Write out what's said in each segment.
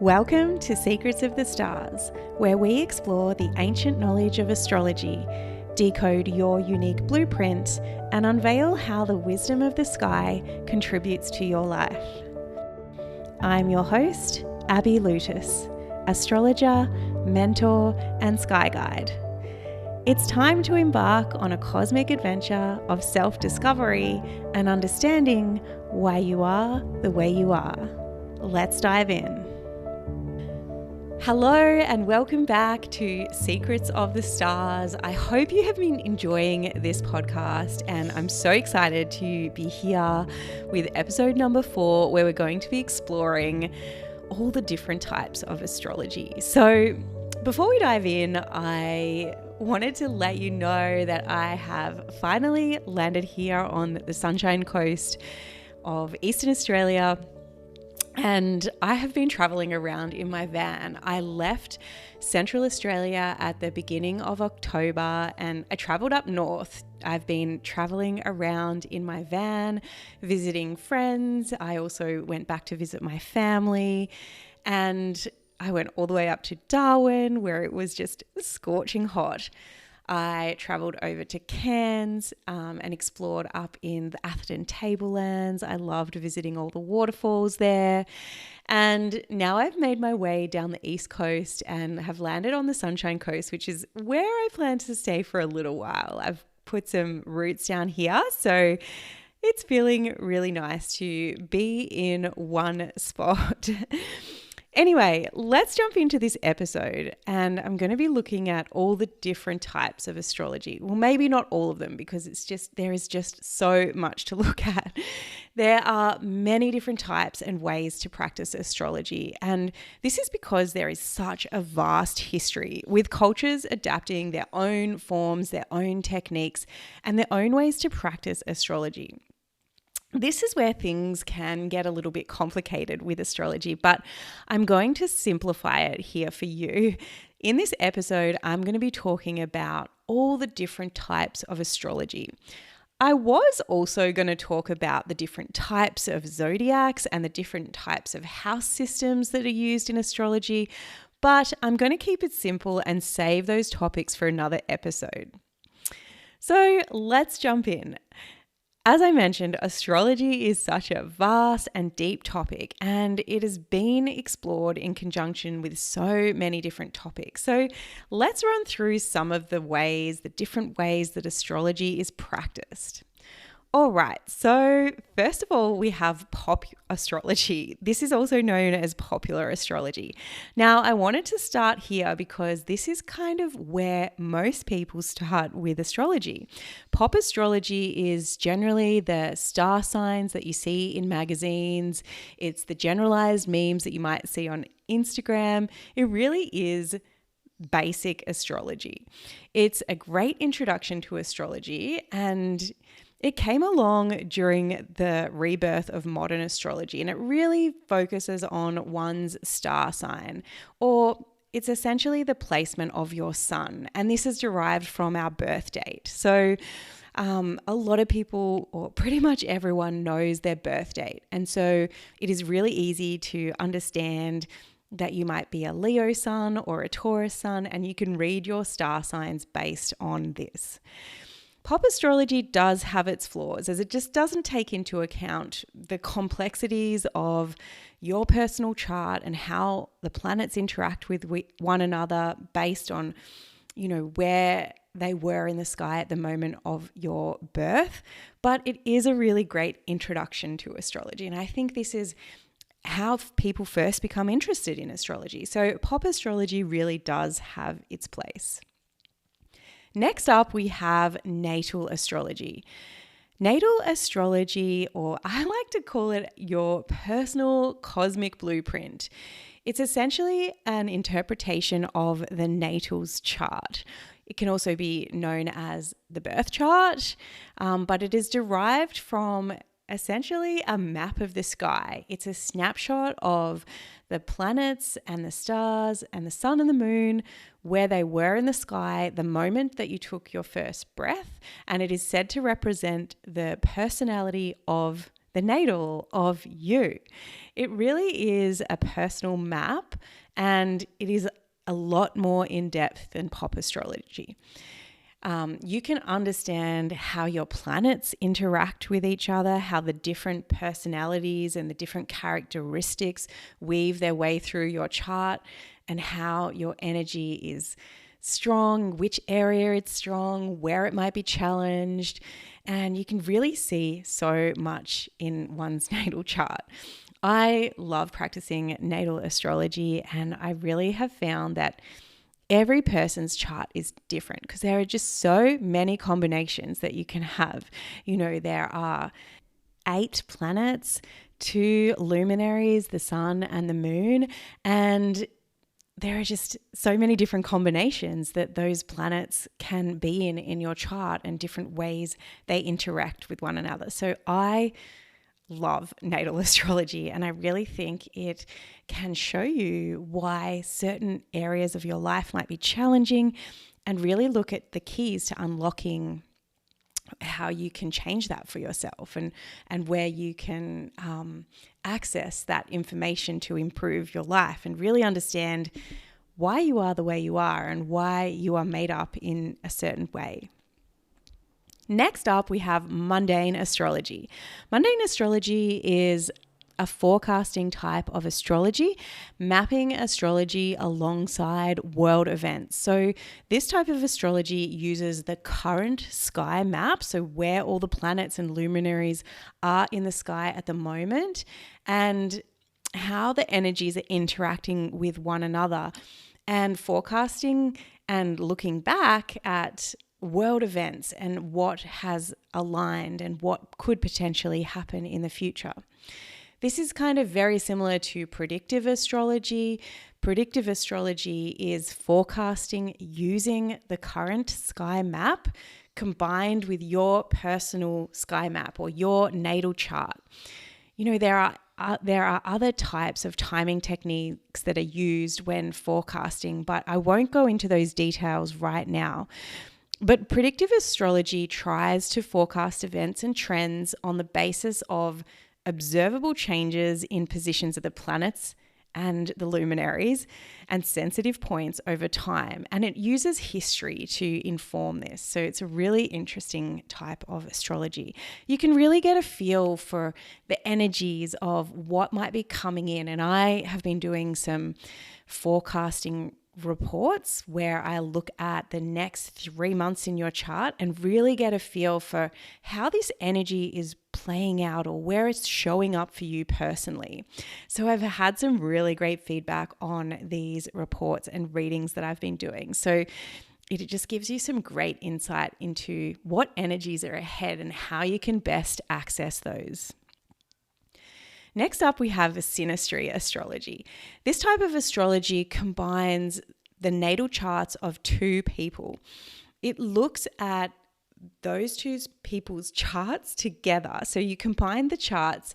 Welcome to Secrets of the Stars, where we explore the ancient knowledge of astrology, decode your unique blueprint, and unveil how the wisdom of the sky contributes to your life. I'm your host, Abby Lutus, astrologer, mentor, and sky guide. It's time to embark on a cosmic adventure of self-discovery and understanding why you are the way you are. Let's dive in. Hello and welcome back to Secrets of the Stars. I hope you have been enjoying this podcast, and I'm so excited to be here with episode number 4, where we're going to be exploring all the different types of astrology. So before we dive in, I wanted to let you know that I have finally landed here on the Sunshine Coast of Eastern Australia. And I have been traveling around in my van. I left Central Australia at the beginning of October and I traveled up north. I've been traveling around in my van, visiting friends. I also went back to visit my family, and I went all the way up to Darwin, where it was just scorching hot. I travelled over to Cairns and explored up in the Atherton Tablelands. I loved visiting all the waterfalls there. And now I've made my way down the East Coast and have landed on the Sunshine Coast, which is where I plan to stay for a little while. I've put some roots down here, so it's feeling really nice to be in one spot. Anyway, let's jump into this episode, and I'm going to be looking at all the different types of astrology. Well, maybe not all of them, because there is just so much to look at. There are many different types and ways to practice astrology, and this is because there is such a vast history, with cultures adapting their own forms, their own techniques, and their own ways to practice astrology. This is where things can get a little bit complicated with astrology, but I'm going to simplify it here for you. In this episode, I'm going to be talking about all the different types of astrology. I was also going to talk about the different types of zodiacs and the different types of house systems that are used in astrology, but I'm going to keep it simple and save those topics for another episode. So let's jump in. As I mentioned, astrology is such a vast and deep topic, and it has been explored in conjunction with so many different topics. So let's run through some of the different ways that astrology is practiced. All right, so first of all, we have pop astrology. This is also known as popular astrology. Now, I wanted to start here because this is kind of where most people start with astrology. Pop astrology is generally the star signs that you see in magazines. It's the generalized memes that you might see on Instagram. It really is basic astrology. It's a great introduction to astrology, and it came along during the rebirth of modern astrology, and it really focuses on one's star sign, or it's essentially the placement of your sun. And this is derived from our birth date. So a lot of people, or pretty much everyone, knows their birth date. And so it is really easy to understand that you might be a Leo sun or a Taurus sun, and you can read your star signs based on this. Pop astrology does have its flaws, as it just doesn't take into account the complexities of your personal chart and how the planets interact with one another based on, where they were in the sky at the moment of your birth. But it is a really great introduction to astrology, and I think this is how people first become interested in astrology. So pop astrology really does have its place. Next up, we have natal astrology. Natal astrology, or I like to call it your personal cosmic blueprint. It's essentially an interpretation of the natal's chart. It can also be known as the birth chart, but it is derived from essentially a map of the sky. It's a snapshot of the planets and the stars and the sun and the moon, where they were in the sky the moment that you took your first breath, and it is said to represent the personality of the natal of you. It really is a personal map, and it is a lot more in depth than pop astrology. You can understand how your planets interact with each other, how the different personalities and the different characteristics weave their way through your chart, and how your energy is strong, which area it's strong, where it might be challenged. And you can really see so much in one's natal chart. I love practicing natal astrology, and I really have found that every person's chart is different because there are just so many combinations that you can have. There are 8 planets, 2 luminaries, the sun and the moon, and there are just so many different combinations that those planets can be in your chart, and different ways they interact with one another. So I love natal astrology, and I really think it can show you why certain areas of your life might be challenging, and really look at the keys to unlocking how you can change that for yourself, and where you can access that information to improve your life, and really understand why you are the way you are and why you are made up in a certain way. Next up, we have mundane astrology. Mundane astrology is a forecasting type of astrology, mapping astrology alongside world events. So this type of astrology uses the current sky map, so where all the planets and luminaries are in the sky at the moment, and how the energies are interacting with one another, and forecasting and looking back at world events and what has aligned and what could potentially happen in the future. This is kind of very similar to predictive astrology. Predictive astrology is forecasting using the current sky map combined with your personal sky map or your natal chart. There are other types of timing techniques that are used when forecasting, but I won't go into those details right now. But predictive astrology tries to forecast events and trends on the basis of observable changes in positions of the planets and the luminaries and sensitive points over time. And it uses history to inform this. So it's a really interesting type of astrology. You can really get a feel for the energies of what might be coming in. And I have been doing some forecasting reports where I look at the next 3 months in your chart and really get a feel for how this energy is playing out or where it's showing up for you personally. So I've had some really great feedback on these reports and readings that I've been doing. So it just gives you some great insight into what energies are ahead and how you can best access those. Next up, we have synastry astrology. This type of astrology combines the natal charts of 2 people. It looks at those 2 people's charts together. So you combine the charts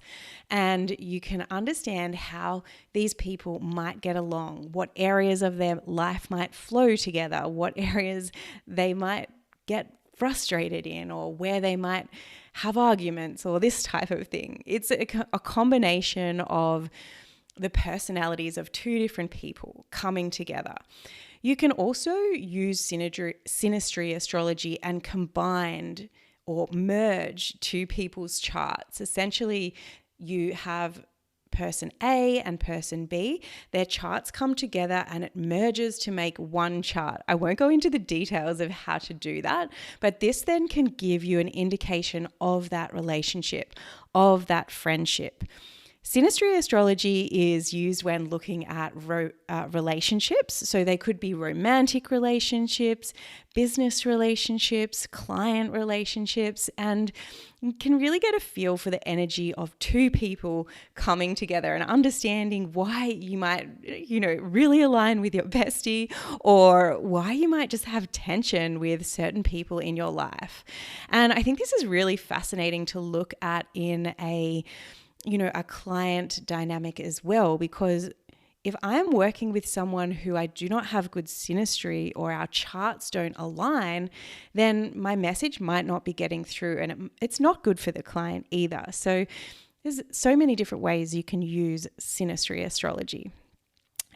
and you can understand how these people might get along, what areas of their life might flow together, what areas they might get frustrated in, or where they might have arguments, or this type of thing. It's a combination of the personalities of 2 different people coming together. You can also use synastry astrology and combine or merge 2 people's charts. Essentially, you have person A and person B, their charts come together and it merges to make one chart. I won't go into the details of how to do that, but this then can give you an indication of that relationship, of that friendship. Synastry astrology is used when looking at relationships. So they could be romantic relationships, business relationships, client relationships, and you can really get a feel for the energy of 2 people coming together and understanding why you might, really align with your bestie, or why you might just have tension with certain people in your life. And I think this is really fascinating to look at in a client dynamic as well, because if I'm working with someone who I do not have good synastry or our charts don't align, then my message might not be getting through, and it's not good for the client either. So There's so many different ways you can use synastry astrology.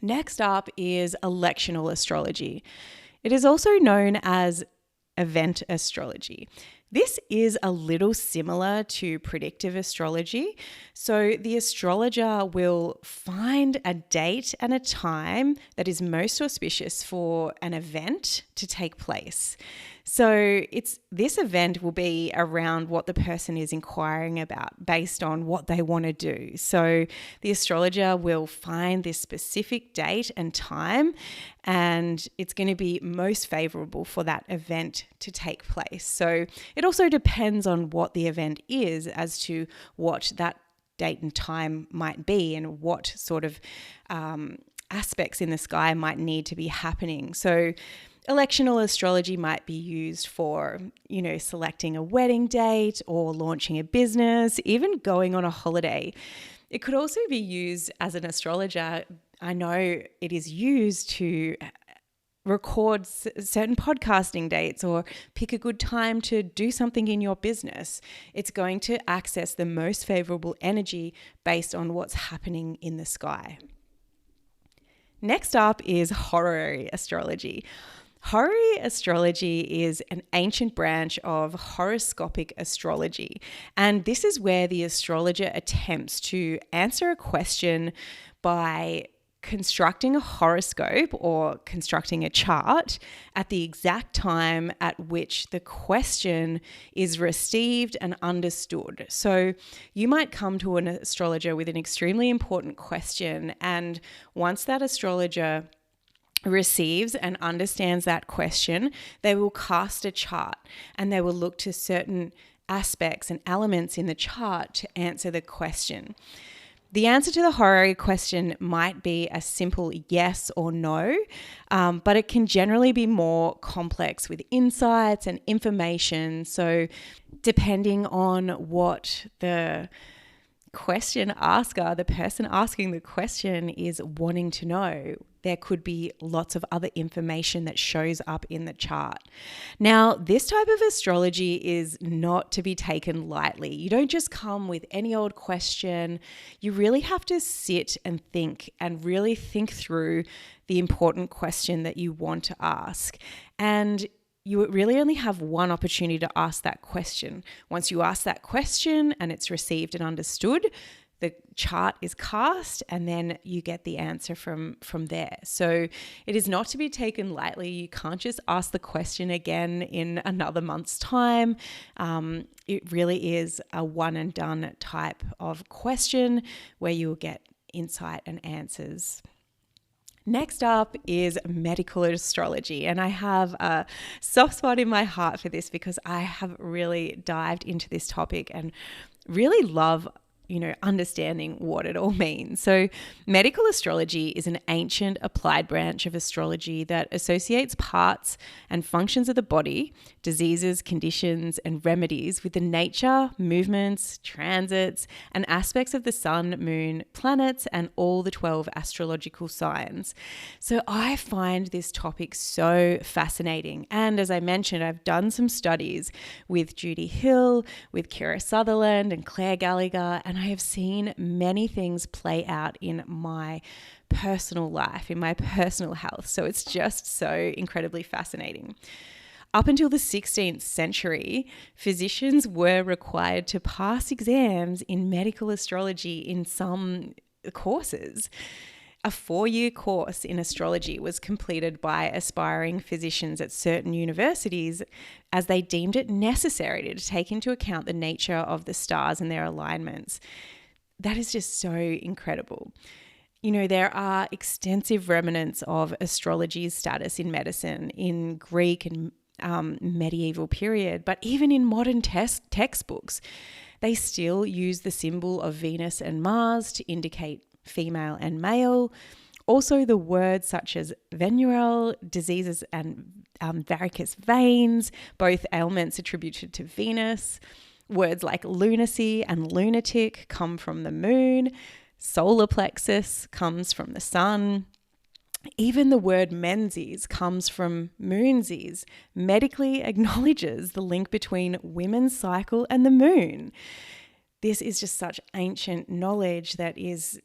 Next up is electional astrology. It is also known as event astrology. This is a little similar to predictive astrology. So the astrologer will find a date and a time that is most auspicious for an event to take place. So this event will be around what the person is inquiring about based on what they want to do. So the astrologer will find this specific date and time, and it's going to be most favorable for that event to take place. So it also depends on what the event is as to what that date and time might be and what sort of aspects in the sky might need to be happening. So electional astrology might be used for, selecting a wedding date or launching a business, even going on a holiday. It could also be used as an astrologer. I know it is used to record certain podcasting dates or pick a good time to do something in your business. It's going to access the most favorable energy based on what's happening in the sky. Next up is horary astrology. Horary astrology is an ancient branch of horoscopic astrology, and this is where the astrologer attempts to answer a question by constructing a horoscope or constructing a chart at the exact time at which the question is received and understood. So you might come to an astrologer with an extremely important question, and once that astrologer receives and understands that question, they will cast a chart and they will look to certain aspects and elements in the chart to answer the question. The answer to the horary question might be a simple yes or no, but it can generally be more complex with insights and information. So depending on what the question asker, the person asking the question, is wanting to know, there could be lots of other information that shows up in the chart. Now, this type of astrology is not to be taken lightly. You don't just come with any old question. You really have to sit and really think through the important question that you want to ask. And you really only have one opportunity to ask that question. Once you ask that question and it's received and understood, the chart is cast and then you get the answer from there. So it is not to be taken lightly. You can't just ask the question again in another month's time. It really is a one and done type of question where you will get insight and answers. Next up is medical astrology, and I have a soft spot in my heart for this because I have really dived into this topic and really love understanding what it all means. So medical astrology is an ancient applied branch of astrology that associates parts and functions of the body, diseases, conditions, and remedies with the nature, movements, transits, and aspects of the sun, moon, planets, and all the 12 astrological signs. So I find this topic so fascinating. And as I mentioned, I've done some studies with Judy Hill, with Kira Sutherland, and Claire Gallagher, and I have seen many things play out in my personal life, in my personal health. So it's just so incredibly fascinating. Up until the 16th century, physicians were required to pass exams in medical astrology in some courses. A 4-year course in astrology was completed by aspiring physicians at certain universities as they deemed it necessary to take into account the nature of the stars and their alignments. That is just so incredible. There are extensive remnants of astrology's status in medicine in Greek and medieval period, but even in modern textbooks, they still use the symbol of Venus and Mars to indicate female and male. Also, the words such as venereal diseases and varicose veins, both ailments attributed to Venus. Words like lunacy and lunatic come from the moon. Solar plexus comes from the sun. Even the word menses comes from moonsies, medically acknowledges the link between women's cycle and the moon. this is just such ancient knowledge that is,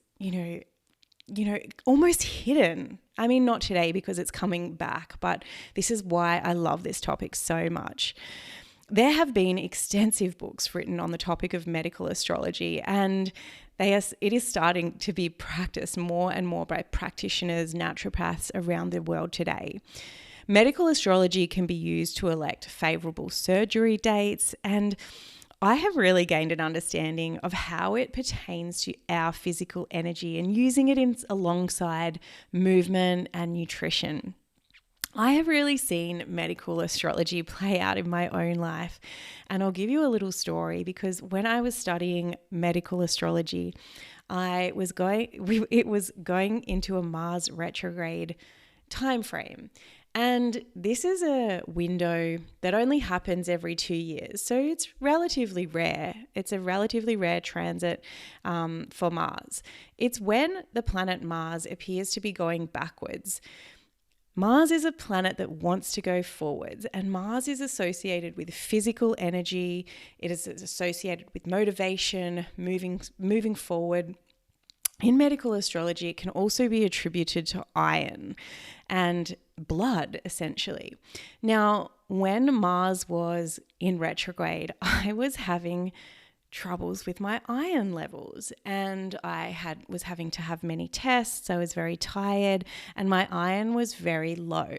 almost hidden. I mean, not today because it's coming back, but this is why I love this topic so much. There have been extensive books written on the topic of medical astrology, and it is starting to be practiced more and more by practitioners, naturopaths around the world today. Medical astrology can be used to elect favorable surgery dates, and I have really gained an understanding of how it pertains to our physical energy and using it alongside movement and nutrition. I have really seen medical astrology play out in my own life, and I'll give you a little story because when I was studying medical astrology, it was going into a Mars retrograde time frame. And this is a window that only happens every 2 years. So it's relatively rare. It's a relatively rare transit for Mars. It's when the planet Mars appears to be going backwards. Mars is a planet that wants to go forwards, and Mars is associated with physical energy. It is associated with motivation, moving forward. In medical astrology, it can also be attributed to iron and blood, essentially. Now, when Mars was in retrograde, I was having troubles with my iron levels, and I was having to have many tests. I was very tired, and my iron was very low.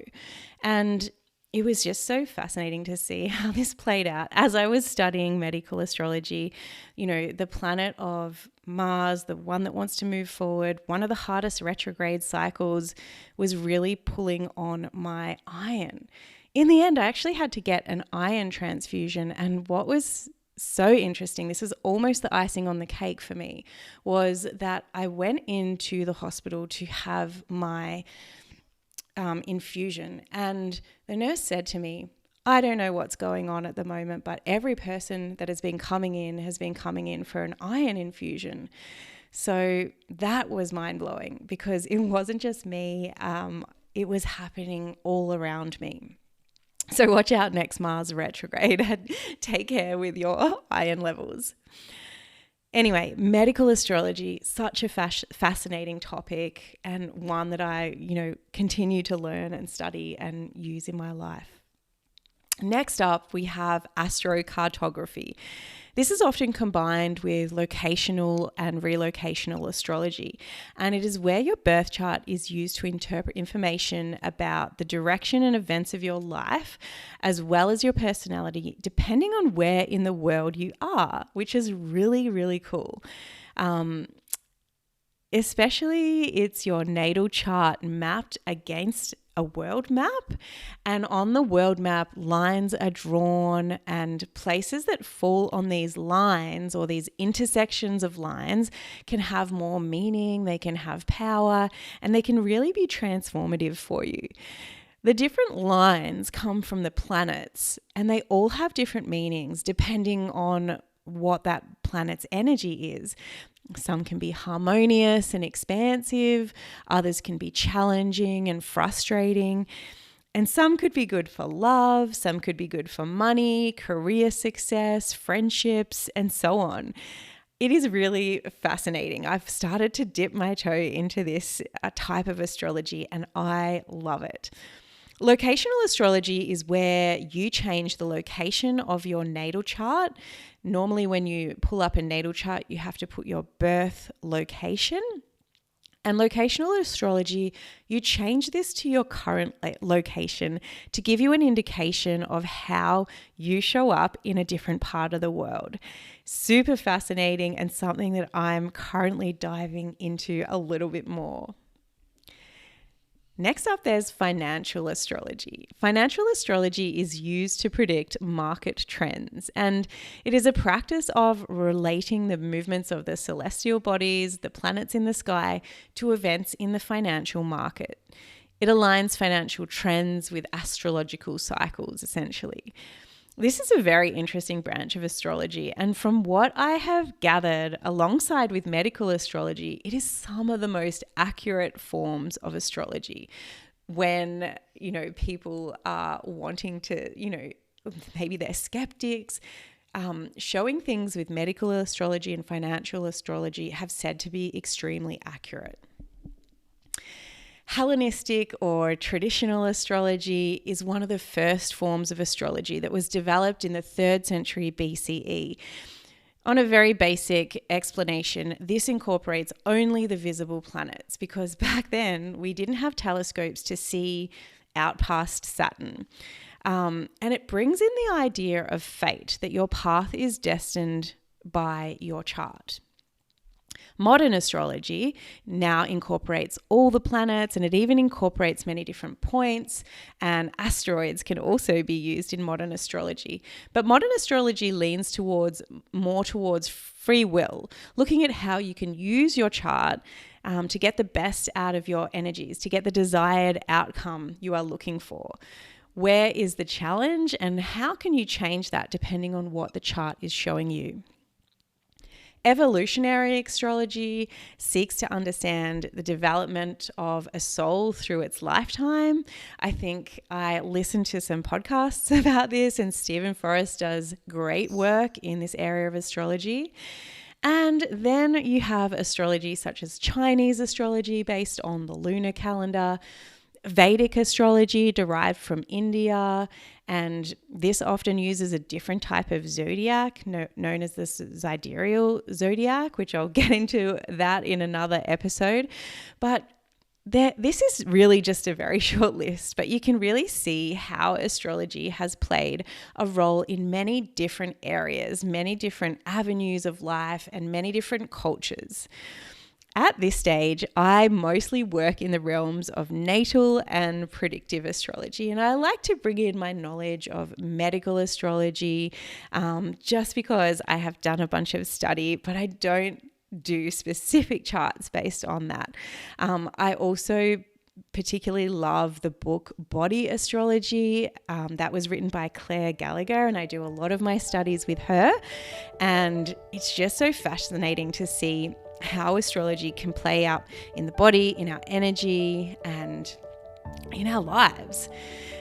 And it was just so fascinating to see how this played out as I was studying medical astrology. The planet of Mars, the one that wants to move forward, one of the hardest retrograde cycles, was really pulling on my iron. In the end, I actually had to get an iron transfusion, and what was so interesting, this is almost the icing on the cake for me, was that I went into the hospital to have my infusion, and the nurse said to me, I don't know what's going on at the moment, but every person that has been coming in for an iron infusion. So that was mind-blowing because it wasn't just me, it was happening all around me. So watch out next Mars retrograde and take care with your iron levels. Anyway, medical astrology, such a fascinating topic, and one that I, continue to learn and study and use in my life. Next up, we have astrocartography. This is often combined with locational and relocational astrology, and it is where your birth chart is used to interpret information about the direction and events of your life, as well as your personality, depending on where in the world you are, which is really, really cool. Especially it's your natal chart mapped against a world map, and on the world map lines are drawn, and places that fall on these lines or these intersections of lines can have more meaning, they can have power, and they can really be transformative for you. The different lines come from the planets, and they all have different meanings depending on what that planet's energy is. Some can be harmonious and expansive, others can be challenging and frustrating, and some could be good for love, some could be good for money, career success, friendships, and so on. It is really fascinating. I've started to dip my toe into this type of astrology, and I love it. Locational astrology is where you change the location of your natal chart. Normally, when you pull up a natal chart, you have to put your birth location. And locational astrology, you change this to your current location to give you an indication of how you show up in a different part of the world. Super fascinating, and something that I'm currently diving into a little bit more. Next up, there's financial astrology. Financial astrology is used to predict market trends, and it is a practice of relating the movements of the celestial bodies, the planets in the sky, to events in the financial market. It aligns financial trends with astrological cycles, essentially. This is a very interesting branch of astrology, and from what I have gathered alongside with medical astrology, it is some of the most accurate forms of astrology. When, people are wanting to, maybe they're skeptics, showing things with medical astrology and financial astrology have said to be extremely accurate. Hellenistic or traditional astrology is one of the first forms of astrology that was developed in the 3rd century BCE. On a very basic explanation, this incorporates only the visible planets because back then we didn't have telescopes to see out past Saturn. And it brings in the idea of fate, that your path is destined by your chart. Modern astrology now incorporates all the planets, and it even incorporates many different points, and asteroids can also be used in modern astrology. But modern astrology leans more towards free will, looking at how you can use your chart to get the best out of your energies, to get the desired outcome you are looking for. Where is the challenge, and how can you change that depending on what the chart is showing you? Evolutionary astrology seeks to understand the development of a soul through its lifetime. I think I listened to some podcasts about this, and Stephen Forrest does great work in this area of astrology. And then you have astrology such as Chinese astrology based on the lunar calendar, Vedic astrology derived from India, and this often uses a different type of zodiac known as the sidereal zodiac, which I'll get into that in another episode. But this is really just a very short list, but you can really see how astrology has played a role in many different areas, many different avenues of life, and many different cultures. At this stage, I mostly work in the realms of natal and predictive astrology, and I like to bring in my knowledge of medical astrology just because I have done a bunch of study, but I don't do specific charts based on that. I also particularly love the book Body Astrology that was written by Claire Gallagher, and I do a lot of my studies with her, and it's just so fascinating to see how astrology can play out in the body, in our energy, and in our lives.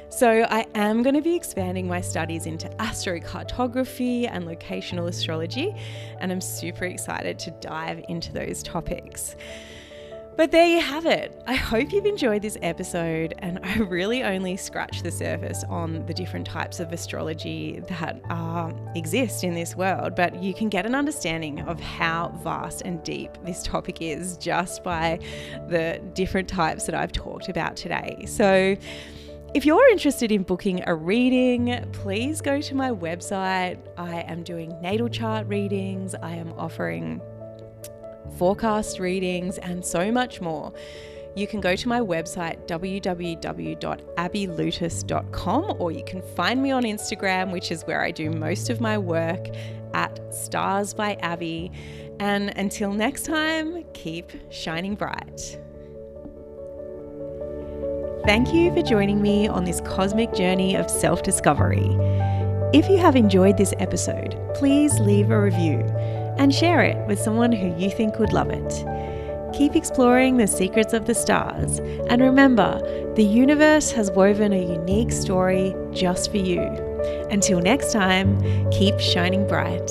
So I am going to be expanding my studies into astrocartography and locational astrology, and I'm super excited to dive into those topics. But there you have it. I hope you've enjoyed this episode, and I really only scratched the surface on the different types of astrology that exist in this world, but you can get an understanding of how vast and deep this topic is just by the different types that I've talked about today. So if you're interested in booking a reading, please go to my website. I am doing natal chart readings. I am offering forecast readings and so much more. You can go to my website www.abbylutis.com, or you can find me on Instagram, which is where I do most of my work, at Stars by Abby. And until next time, keep shining bright. Thank you for joining me on this cosmic journey of self-discovery. If you have enjoyed this episode, please leave a review and share it with someone who you think would love it. Keep exploring the secrets of the stars, and remember, the universe has woven a unique story just for you. Until next time, keep shining bright.